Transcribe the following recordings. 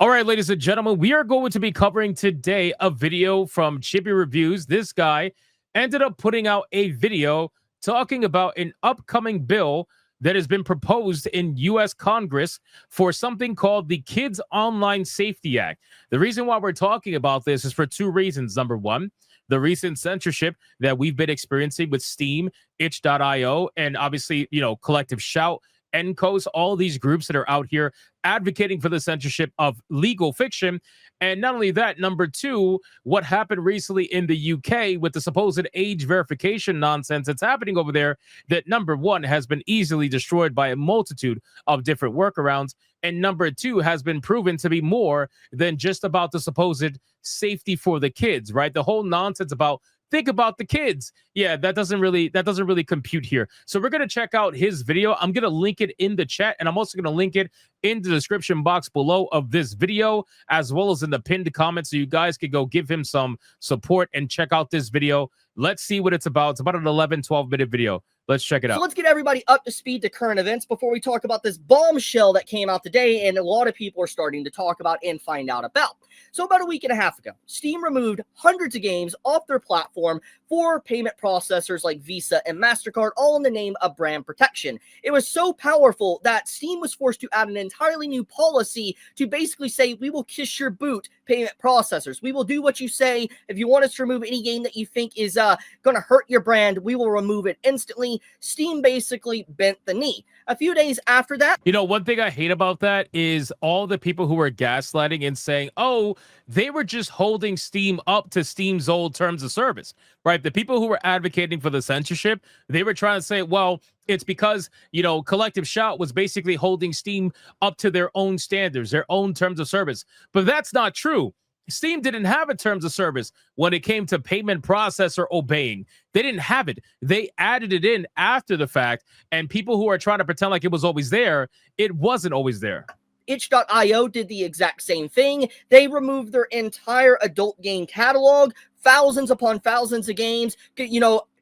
All right, ladies and gentlemen, we are going to be covering today a video from Chippy Reviews. This guy ended up putting out a video talking about an upcoming bill that has been proposed in U.S. Congress for something called the Kids Online Safety Act. The reason why we're talking about this is for two reasons. Number one, the recent censorship that we've been experiencing with Steam, Itch.io, and obviously, Collective Shout, NCOs, all these groups that are out here advocating for the censorship of legal fiction. And not only that, number two, what happened recently in the UK with the supposed age verification nonsense that's happening over there, that number one has been easily destroyed by a multitude of different workarounds. And number two has been proven to be more than just about the supposed safety for the kids, right? The whole nonsense about think about the kids. Yeah, that doesn't really compute here. So we're going to check out his video. I'm going to link it in the chat, and I'm also going to link it in the description box below of this video, as well as in the pinned comments, so you guys can go give him some support and check out this video. Let's see what it's about. It's about an 11, 12-minute video. Let's check it out. So let's get everybody up to speed to current events before we talk about this bombshell that came out today and a lot of people are starting to talk about and find out about. So about a week and a half ago, Steam removed hundreds of games off their platform for payment processors like Visa and MasterCard, all in the name of brand protection. It was so powerful that Steam was forced to add an entirely new policy to basically say, we will kiss your boot, payment processors. We will do what you say. If you want us to remove any game that you think is going to hurt your brand, we will remove it instantly. Steam basically bent the knee. A few days after that, one thing I hate about that is all the people who are gaslighting and saying, oh, they were just holding Steam up to Steam's old terms of service, right? The people who were advocating for the censorship, they were trying to say, well, it's because, Collective Shout was basically holding Steam up to their own standards, their own terms of service. But that's not true. Steam didn't have a terms of service when it came to payment processor obeying. They didn't have it. They added it in after the fact, and people who are trying to pretend like it was always there, it wasn't always there. Itch.io did the exact same thing. They removed their entire adult game catalog, thousands upon thousands of games.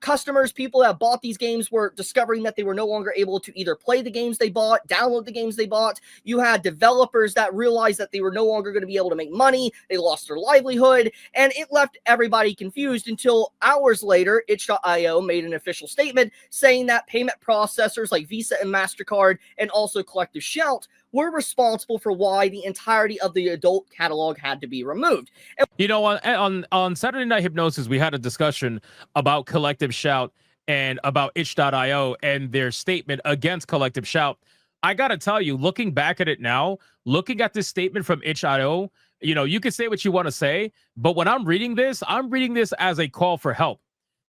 Customers, people that bought these games were discovering that they were no longer able to either play the games they bought, download the games they bought. You had developers that realized that they were no longer going to be able to make money. They lost their livelihood, and it left everybody confused until hours later, Itch.io made an official statement saying that payment processors like Visa and MasterCard and also Collective Shout were responsible for why the entirety of the adult catalog had to be removed. And on Saturday Night Hypnosis, we had a discussion about Collective Shout and about Itch.io and their statement against Collective Shout. I got to tell you, looking back at it now, looking at this statement from Itch.io, you can say what you want to say, but when I'm reading this as a call for help.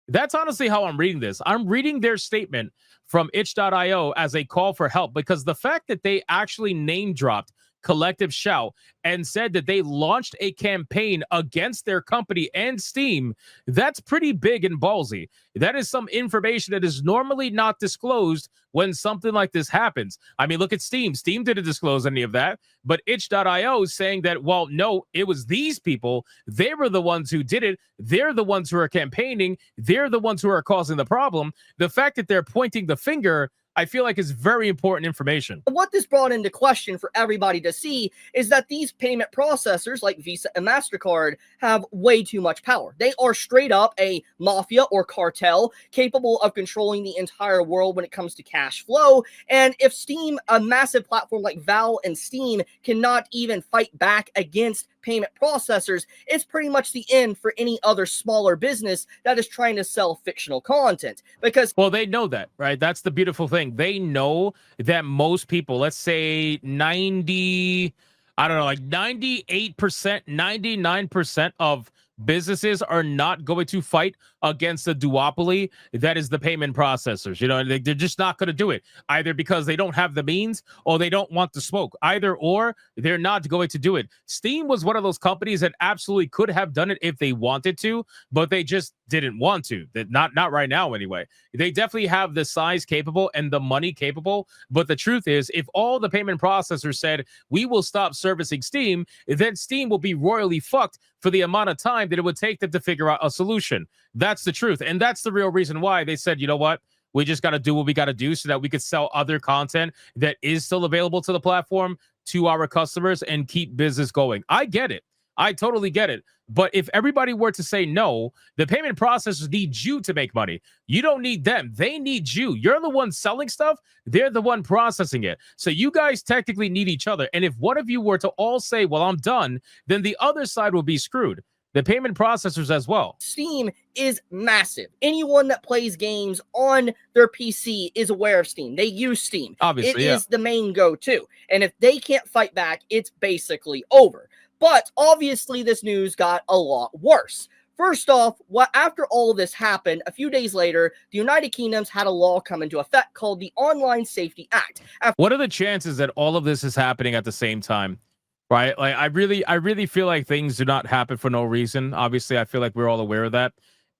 That's honestly how I'm reading this. I'm reading their statement from Itch.io as a call for help, because the fact that they actually name dropped Collective Shout and said that they launched a campaign against their company and Steam, that's pretty big and ballsy. That is some information that is normally not disclosed when something like this happens. I mean, look at Steam. Steam didn't disclose any of that, but Itch.io is saying that, well, no, it was these people. They were the ones who did it. They're the ones who are campaigning. They're the ones who are causing the problem. The fact that they're pointing the finger, I feel like, is very important information. What this brought into question for everybody to see is that these payment processors like Visa and MasterCard have way too much power. They are straight up a mafia or cartel capable of controlling the entire world when it comes to cash flow. And if Steam, a massive platform like Valve and Steam, cannot even fight back against payment processors, it's pretty much the end for any other smaller business that is trying to sell fictional content. Because, well, they know that, right? That's the beautiful thing. They know that most people, let's say 98%, 99% of businesses are not going to fight against the duopoly that is the payment processors. They're just not going to do it, either because they don't have the means or they don't want the smoke. Either or, they're not going to do it. Steam was one of those companies that absolutely could have done it if they wanted to, but they just didn't want to. Not right now anyway. They definitely have the size capable and the money capable, but the truth is, if all the payment processors said, we will stop servicing Steam, then Steam will be royally fucked for the amount of time that it would take them to figure out a solution. That's the truth. And that's the real reason why they said, you know what? We just got to do what we got to do so that we could sell other content that is still available to the platform. to our customers and keep business going. I get it. I totally get it. But if everybody were to say no, the payment processors need you to make money. You don't need them. They need you. You're the one selling stuff. They're the one processing it. So you guys technically need each other. And if one of you were to all say, well, I'm done, then the other side will be screwed. The payment processors as well. Steam is massive. Anyone that plays games on their PC is aware of Steam. They use Steam. Obviously, it is the main go-to. And if they can't fight back, it's basically over. But obviously, this news got a lot worse. First off, after all of this happened, a few days later, the United Kingdom's had a law come into effect called the Online Safety Act. What are the chances that all of this is happening at the same time? Right? Like, I really feel like things do not happen for no reason. Obviously, I feel like we're all aware of that.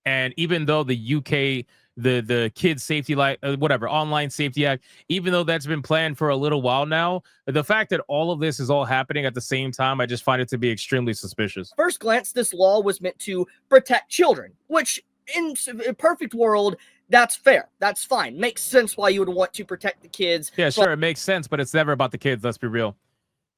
And even though the UK, the Kids Safety Online Safety Act, even though that's been planned for a little while now, the fact that all of this is all happening at the same time, I just find it to be extremely suspicious. First glance, this law was meant to protect children, which in a perfect world, that's fair. That's fine. Makes sense why you would want to protect the kids. Yeah, sure, it makes sense, but it's never about the kids. Let's be real.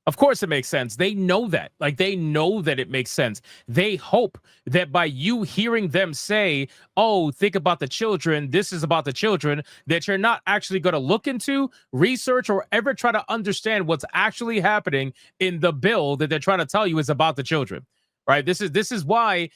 Of course it makes sense. They know that. Like, they know that it makes sense. They hope that by you hearing them say, oh, think about the children, this is about the children, that you're not actually going to look into, research, or ever try to understand what's actually happening in the bill that they're trying to tell you is about the children. Right? This is why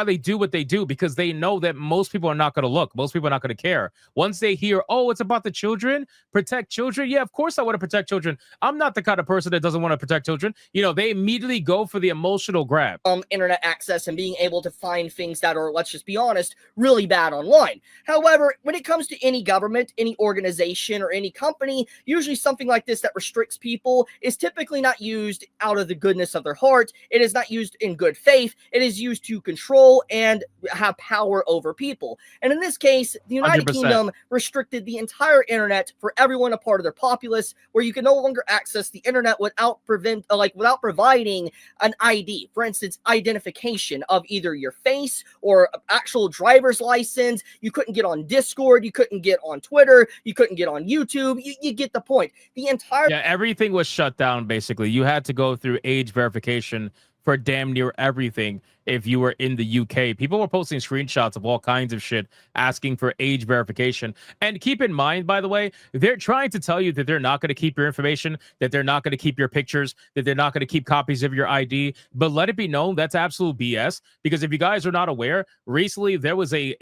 they do what they do, because they know that most people are not going to look. Most people are not going to care. Once they hear, oh, it's about the children, protect children. Yeah, of course I want to protect children. I'm not the kind of person that doesn't want to protect children. You know, they immediately go for the emotional grab. Internet access and being able to find things that are, let's just be honest, really bad online. However, when it comes to any government, any organization, or any company, usually something like this that restricts people is typically not used out of the goodness of their heart. It is not used in good faith. It is used to control and have power over people. And in this case, the United 100%. Kingdom restricted the entire internet for everyone a part of their populace, where you can no longer access the internet without providing an ID. For instance, identification of either your face or actual driver's license. You couldn't get on Discord. You couldn't get on Twitter. You couldn't get on YouTube. You get the point. Everything was shut down, basically. You had to go through age verification for damn near everything. If you were in the UK, people were posting screenshots of all kinds of shit asking for age verification. And keep in mind, by the way, they're trying to tell you that they're not going to keep your information, that they're not going to keep your pictures, that they're not going to keep copies of your ID. But let it be known that's absolute BS. Because if you guys are not aware, recently there was an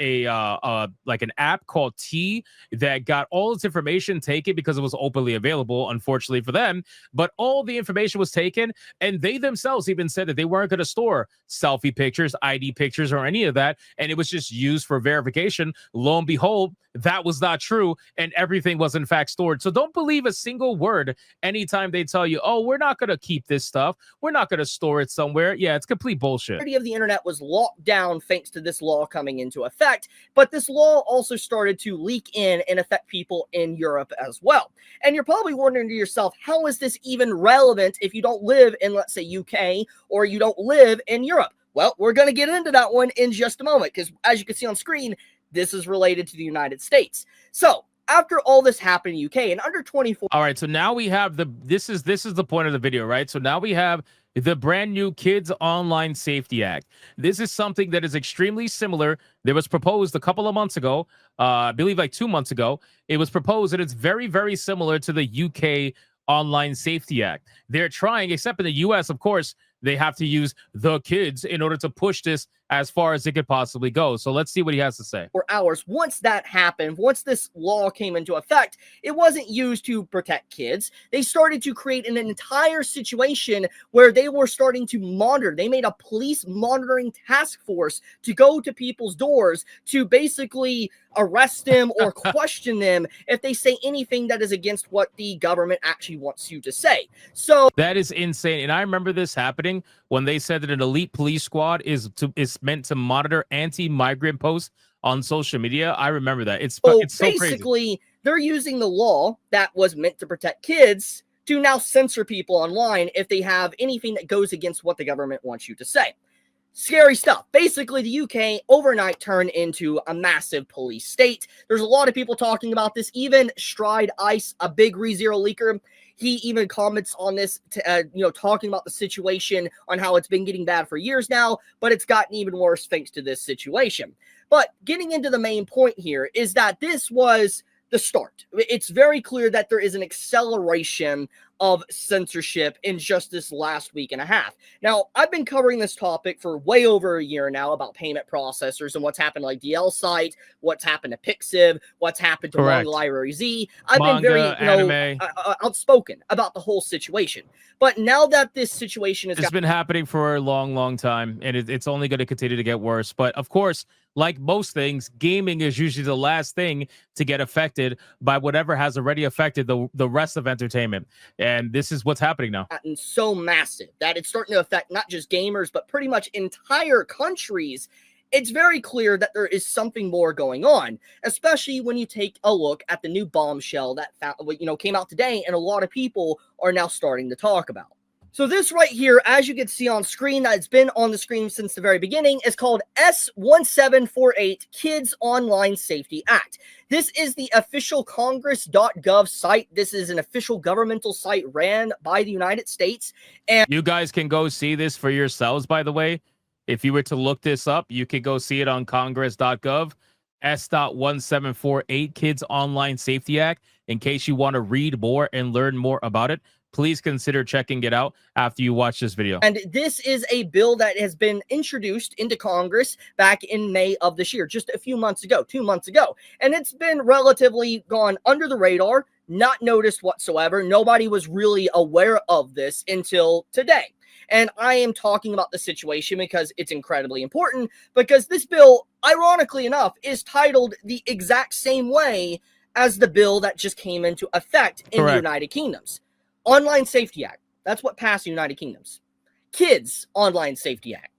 app called T that got all its information taken because it was openly available, unfortunately for them. But all the information was taken, and they themselves even said that they weren't going to store selfie pictures, ID pictures, or any of that, and it was just used for verification. Lo and behold, that was not true, and everything was in fact stored. So don't believe a single word anytime they tell you, oh, we're not going to keep this stuff, we're not going to store it somewhere. Yeah, it's complete bullshit. The of the internet was locked down thanks to this law coming into effect, but this law also started to leak in and affect people in Europe as well. And you're probably wondering to yourself, how is this even relevant if you don't live in, let's say, UK, or you don't live in Europe? Well, we're going to get into that one in just a moment, because as you can see on screen, this is related to the United States. So after all this happened in UK, in under 24. All right, so now we have this is the point of the video, right? So now we have the brand new Kids Online Safety Act. This is something that is extremely similar. That was proposed a couple of months ago, I believe like 2 months ago. It was proposed, and it's very, very similar to the UK Online Safety Act. They're trying, except in the US, of course, they have to use the kids in order to push this as far as it could possibly go. So let's see what he has to say. For hours. Once that happened, once this law came into effect, it wasn't used to protect kids. They started to create an entire situation where they were starting to monitor. They made a police monitoring task force to go to people's doors to basically arrest them or question them if they say anything that is against what the government actually wants you to say. So that is insane. And I remember this happening when they said that an elite police squad is meant to monitor anti-migrant posts on social media. I remember that. It's so basically crazy. They're using the law that was meant to protect kids to now censor people online if they have anything that goes against what the government wants you to say. Scary stuff. Basically, the UK overnight turned into a massive police state. There's a lot of people talking about this. Even Stride Ice, a big ReZero leaker, He even comments on this, talking about the situation on how it's been getting bad for years now, but it's gotten even worse thanks to this situation. But getting into the main point here is that this was the start. It's very clear that there is an acceleration of censorship in just this last week and a half. Now, I've been covering this topic for way over a year now about payment processors and what's happened to like DL Site, what's happened to Pixiv, what's happened to Manga Library Z. I've been very, outspoken about the whole situation. But now that this situation has been happening for a long, long time, and it's only going to continue to get worse. But of course, like most things, gaming is usually the last thing to get affected by whatever has already affected the rest of entertainment. And this is what's happening now. And so massive that it's starting to affect not just gamers, but pretty much entire countries. It's very clear that there is something more going on, especially when you take a look at the new bombshell that came out today, and a lot of people are now starting to talk about. So this right here, as you can see on screen, that's been on the screen since the very beginning, is called S1748 Kids Online Safety Act. This is the official congress.gov site. This is an official governmental site ran by the United States. And you guys can go see this for yourselves, by the way. If you were to look this up, you could go see it on congress.gov. S.1748 Kids Online Safety Act. In case you want to read more and learn more about it, please consider checking it out after you watch this video. And this is a bill that has been introduced into Congress back in May of this year, just a few months ago, 2 months ago. And it's been relatively gone under the radar, not noticed whatsoever. Nobody was really aware of this until today. And I am talking about the situation because it's incredibly important, because this bill, ironically enough, is titled the exact same way as the bill that just came into effect in the United Kingdoms. Online Safety Act. That's what passed the United Kingdoms. Kids Online Safety Act.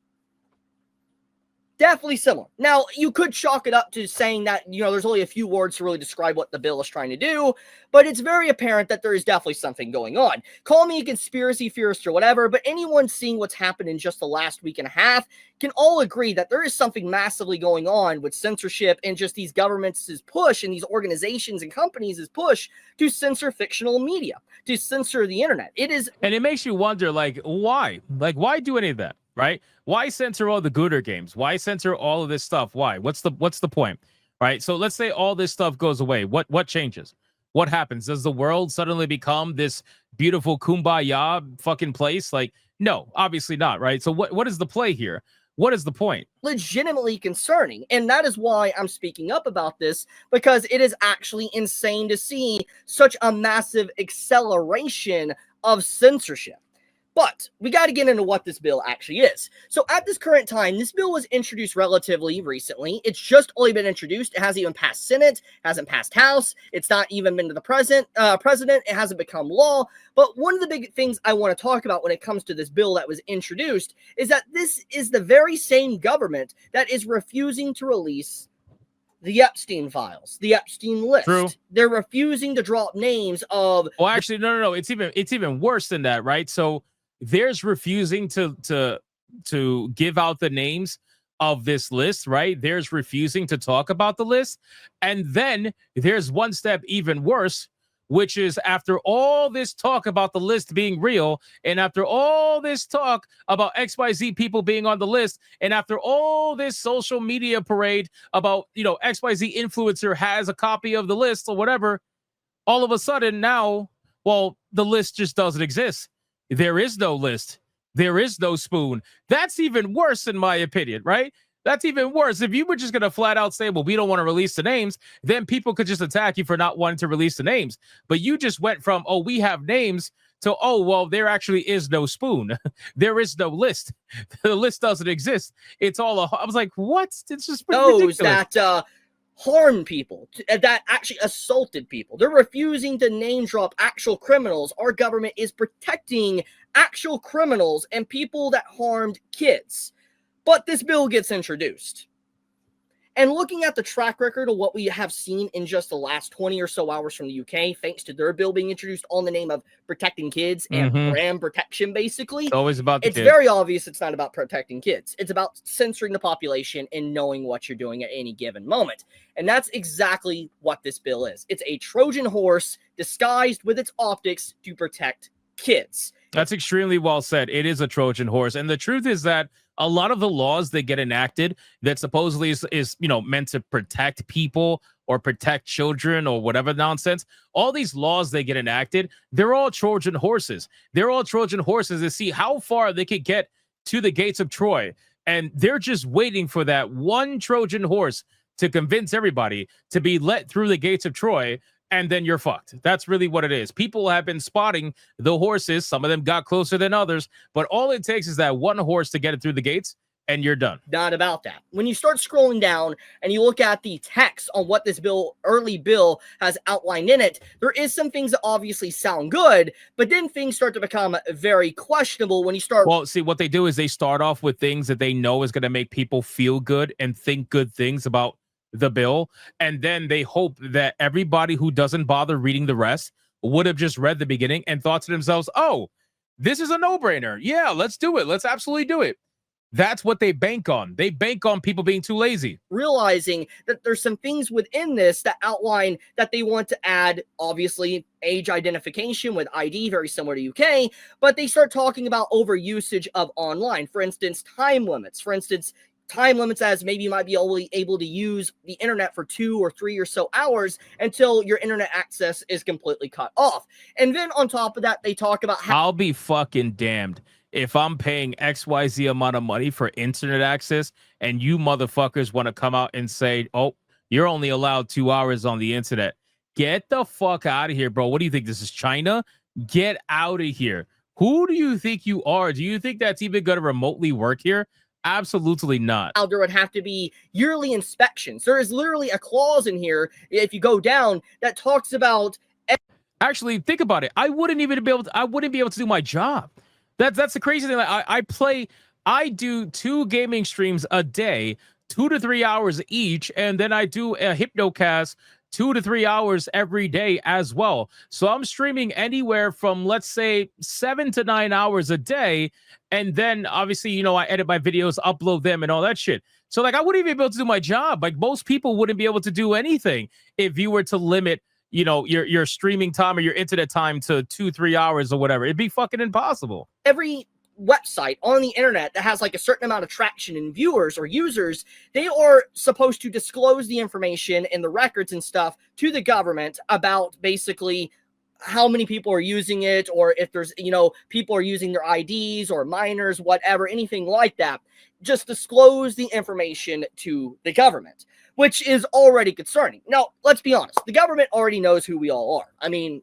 Definitely similar. Now, you could chalk it up to saying that, there's only a few words to really describe what the bill is trying to do, but it's very apparent that there is definitely something going on. Call me a conspiracy theorist or whatever, but anyone seeing what's happened in just the last week and a half can all agree that there is something massively going on with censorship and just these governments' push and these organizations and companies' push to censor fictional media, to censor the internet. It is, and it makes you wonder, why? Why do any of that? Right? Why censor all the gooder games? Why censor all of this stuff? Why? What's the point? Right? So let's say all this stuff goes away. What changes? What happens? Does the world suddenly become this beautiful kumbaya fucking place? No, obviously not, right? So what is the play here? What is the point? Legitimately concerning. And that is why I'm speaking up about this, because it is actually insane to see such a massive acceleration of censorship. But we got to get into what this bill actually is. So at this current time, this bill was introduced relatively recently. It's just only been introduced. It hasn't even passed Senate, hasn't passed House. It's not even been to the president. It hasn't become law. But one of the big things I want to talk about when it comes to this bill that was introduced is that this is the very same government that is refusing to release the Epstein files, the Epstein list. True. They're refusing to drop names of. Well, actually, no. It's even worse than that, right? So there's refusing to give out the names of this list, right? There's refusing to talk about the list. And then there's one step even worse, which is after all this talk about the list being real, and after all this talk about XYZ people being on the list, and after all this social media parade about, XYZ influencer has a copy of the list or whatever, all of a sudden now, well, the list just doesn't exist. There is no list. There is no spoon. That's even worse, in my opinion, right? That's even worse. If you were just going to flat out say, well, we don't want to release the names, then people could just attack you for not wanting to release the names. But you just went from, oh, we have names, to, oh, well, there actually is no spoon. There is no list. The list doesn't exist. It's all I was like, what? It's just ridiculous. That harmed people, that actually assaulted people. They're refusing to name drop actual criminals. Our government is protecting actual criminals and people that harmed kids. But this bill gets introduced. And looking at the track record of what we have seen in just the last 20 or so hours from the UK, thanks to their bill being introduced on the name of protecting kids and brand protection, basically, It's always about the it's kids. very obvious it's not about protecting kids. It's about censoring the population and knowing what you're doing at any given moment. And that's exactly what this bill is. It's a Trojan horse disguised with its optics to protect kids. That's extremely well said. It is a Trojan horse. And the truth is that a lot of the laws that get enacted that supposedly is meant to protect people or protect children or whatever nonsense, all these laws they get enacted, they're all Trojan horses. They're all Trojan horses to see how far they could get to the gates of Troy. And they're just waiting for that one Trojan horse to convince everybody to be let through the gates of Troy. And then you're fucked. That's really what it is. People have been spotting the horses. Some of them got closer than others, but all it takes is that one horse to get it through the gates, and you're done. Not about that. When you start scrolling down and you look at the text on what this early bill has outlined in it, there is some things that obviously sound good, but then things start to become very questionable when you start. Well, see, what they do is they start off with things that they know is going to make people feel good and think good things about the bill, and then they hope that everybody who doesn't bother reading the rest would have just read the beginning and thought to themselves, oh, this is a no-brainer. Yeah, let's do it. Let's absolutely do it. That's what they bank on. They bank on people being too lazy. Realizing that there's some things within this that outline that they want to add, obviously, age identification with ID, very similar to UK, but they start talking about overusage of online. For instance, time limits. For instance, time limits as maybe you might be only able to use the internet for 2 or 3 or so hours until your internet access is completely cut off. And then on top of that, they talk about how I'll be fucking damned if I'm paying XYZ amount of money for internet access and you motherfuckers want to come out and say, oh, you're only allowed 2 hours on the internet. Get the fuck out of here, bro. What do you think? This is China? Get out of here. Who do you think you are? Do you think that's even going to remotely work here? Absolutely not. how there would have to be yearly inspections. There is literally a clause in here, if you go down, that talks about. Actually, think about it. I wouldn't be able to do my job. That's the crazy thing. I do 2 gaming streams a day, 2 to 3 hours each, and then I do a hypnocast 2 to 3 hours every day as well. So I'm streaming anywhere from, let's say, 7 to 9 hours a day. And then obviously, I edit my videos, upload them and all that shit. So like, I wouldn't even be able to do my job. Like most people wouldn't be able to do anything if you were to limit, your streaming time or your internet time to 2-3 hours or whatever. It'd be fucking impossible. Every website on the internet that has like a certain amount of traction in viewers or users, they are supposed to disclose the information and the records and stuff to the government about basically how many people are using it, or if there's, people are using their IDs or minors, whatever, anything like that. Just disclose the information to the government, which is already concerning. Now, let's be honest. The government already knows who we all are. I mean,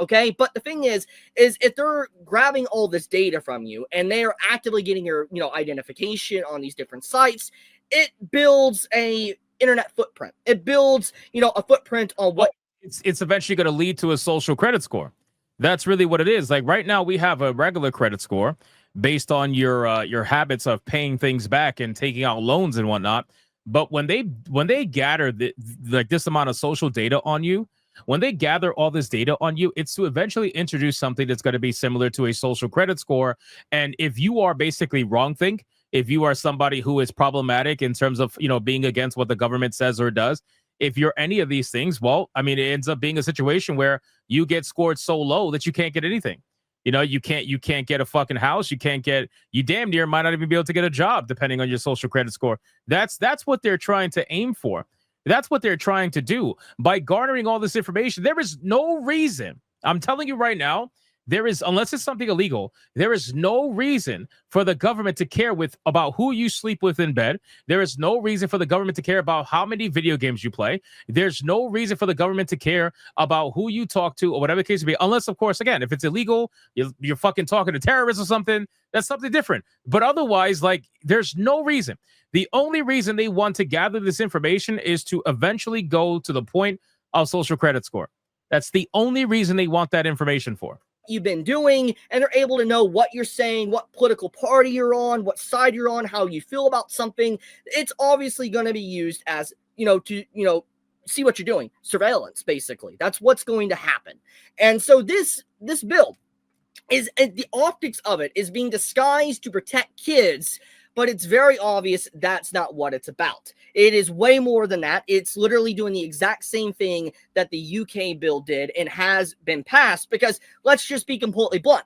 okay. But the thing is if they're grabbing all this data from you and they are actively getting your, identification on these different sites, it builds a internet footprint. It builds, a footprint on what. It's eventually going to lead to a social credit score. That's really what it is. Like right now, we have a regular credit score based on your habits of paying things back and taking out loans and whatnot. But when they gather this amount of social data on you, when they gather all this data on you, it's to eventually introduce something that's going to be similar to a social credit score. And if you are basically wrongthink, if you are somebody who is problematic in terms of, being against what the government says or does, if you're any of these things, well, I mean, it ends up being a situation where you get scored so low that you can't get anything. You can't get a fucking house. You damn near might not even be able to get a job depending on your social credit score. That's what they're trying to aim for. That's what they're trying to do by garnering all this information. There is no reason. I'm telling you right now, unless it's something illegal, there is no reason for the government to care about who you sleep with in bed. There is no reason for the government to care about how many video games you play. There's no reason for the government to care about who you talk to or whatever the case may be. Unless, of course, again, if it's illegal, you're fucking talking to terrorists or something, that's something different. But otherwise, like, there's no reason. The only reason they want to gather this information is to eventually go to the point of social credit score. That's the only reason they want that information for. you've been doing, and they're able to know what you're saying, what political party you're on, what side you're on, how you feel about something. It's obviously going to be used as, to, see what you're doing. Surveillance, basically. That's what's going to happen. And so this bill is, the optics of it is being disguised to protect kids, but it's very obvious that's not what it's about. It is way more than that. It's literally doing the exact same thing that the UK bill did and has been passed, because let's just be completely blunt.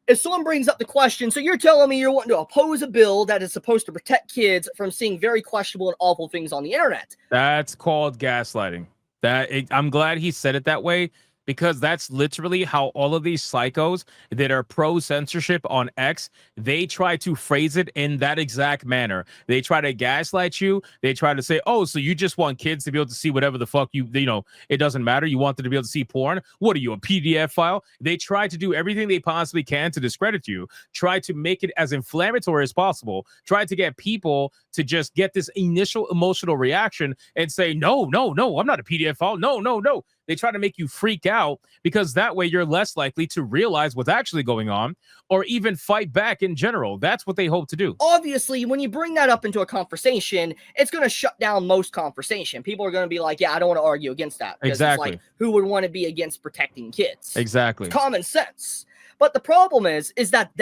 If someone brings up the question, so you're telling me you're wanting to oppose a bill that is supposed to protect kids from seeing very questionable and awful things on the internet. That's called gaslighting. I'm glad he said it that way, because that's literally how all of these psychos that are pro censorship on X, they try to phrase it in that exact manner. They try to gaslight you. They try to say, oh, so you just want kids to be able to see whatever the fuck it doesn't matter. You want them to be able to see porn. What are you, a PDF file? They try to do everything they possibly can to discredit you, try to make it as inflammatory as possible, try to get people to just get this initial emotional reaction and say, no, I'm not a PDF file. No. They try to make you freak out, because that way you're less likely to realize what's actually going on or even fight back in general. That's what they hope to do. Obviously, when you bring that up into a conversation, it's going to shut down most conversation. People are going to be like, yeah, I don't want to argue against that. Exactly. It's like, who would want to be against protecting kids? Exactly. It's common sense. But the problem is that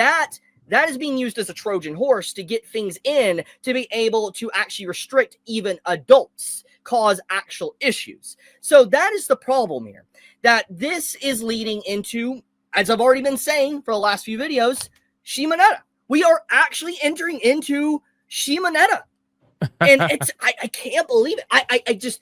is being used as a Trojan horse to get things in, to be able to actually restrict even adults, cause actual issues. So that is the problem here, that this is leading into, as I've already been saying for the last few videos, Shimonetta. We are actually entering into Shimonetta. And it's, I can't believe it.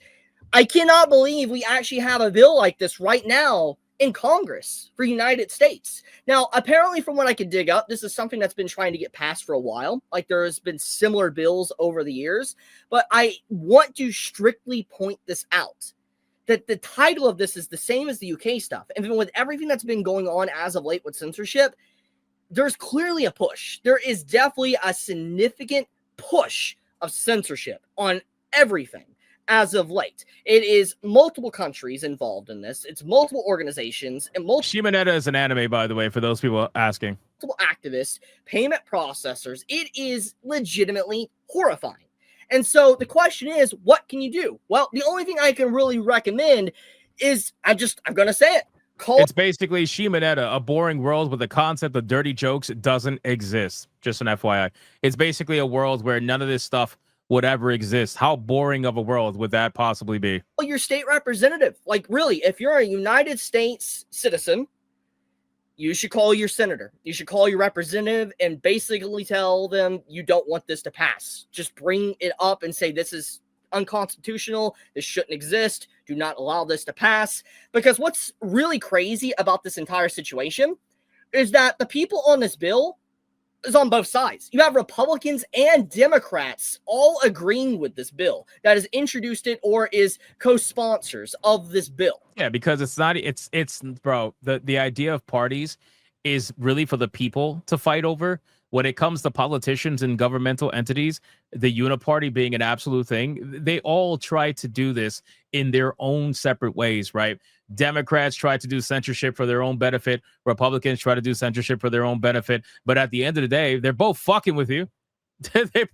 I cannot believe we actually have a bill like this right now in Congress for United States. Now, apparently from what I could dig up, this is something that's been trying to get passed for a while. Like, there's been similar bills over the years, but I want to strictly point this out, that the title of this is the same as the UK stuff. And even with everything that's been going on as of late with censorship, there's clearly a push. There is definitely a significant push of censorship on everything as of late. It is multiple countries involved in this. It's multiple organizations and Shimonetta is an anime, by the way, for those people asking. Multiple activists, payment processors. It is legitimately horrifying. And so the question is, what can you do? Well, the only thing I can really recommend is, I'm going to say it. It's basically Shimonetta, a boring world where the concept of dirty jokes doesn't exist. Just an FYI. It's basically a world where none of this stuff would ever exist. How boring of a world would that possibly be? Well, your state representative. Like, really, if you're a United States citizen, you should call your senator. You should call your representative and basically tell them you don't want this to pass. Just bring it up and say, this is unconstitutional. This shouldn't exist. Do not allow this to pass. Because what's really crazy about this entire situation is that the people on this bill is on both sides. You have Republicans and Democrats all agreeing with this bill that has introduced it or is co-sponsors of this bill. Yeah, because it's bro, the idea of parties is really for the people to fight over. When it comes to politicians and governmental entities, the uniparty being an absolute thing, they all try to do this in their own separate ways, right? Democrats try to do censorship for their own benefit. Republicans try to do censorship for their own benefit. But at the end of the day, they're both fucking with you. they're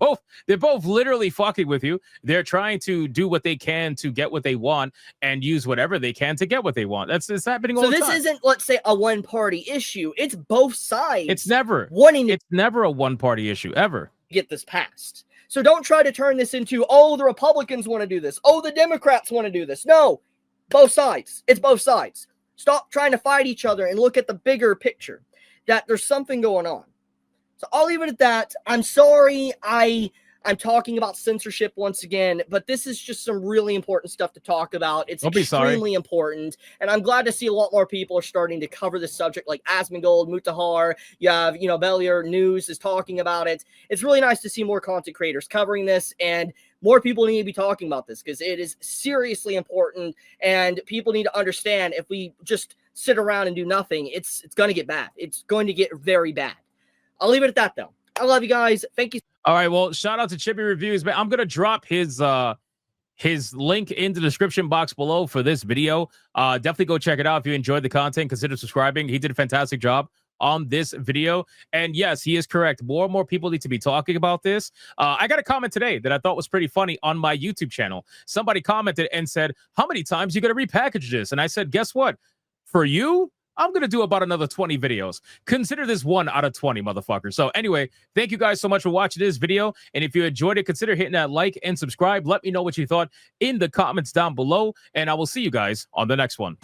both literally fucking with you. They're trying to do what they can to get what they want and use whatever they can to get what they want. It's happening all the time. So this isn't, let's say, a one-party issue. It's both sides. It's never a one-party issue ever. Get this passed. So don't try to turn this into, oh, the Republicans want to do this. Oh, the Democrats want to do this. No, both sides. It's both sides. Stop trying to fight each other and look at the bigger picture, that there's something going on. So I'll leave it at that. I'm sorry I'm talking about censorship once again, but this is just some really important stuff to talk about. It's extremely important, and I'm glad to see a lot more people are starting to cover this subject, like Asmongold, Mutahar. You have, Bellier News is talking about it. It's really nice to see more content creators covering this, and more people need to be talking about this because it is seriously important, and people need to understand if we just sit around and do nothing, it's going to get bad. It's going to get very bad. I'll leave it at that, though. I love you guys. Thank you. All right. Well, shout out to Chippy Reviews, man. I'm going to drop his his link in the description box below for this video. Definitely go check it out. If you enjoyed the content, consider subscribing. He did a fantastic job on this video. And yes, he is correct. More and more people need to be talking about this. I got a comment today that I thought was pretty funny on my YouTube channel. Somebody commented and said, how many times are you going to repackage this? And I said, guess what? For you, I'm going to do about another 20 videos. Consider this 1 out of 20, motherfucker. So anyway, thank you guys so much for watching this video. And if you enjoyed it, consider hitting that like and subscribe. Let me know what you thought in the comments down below. And I will see you guys on the next one.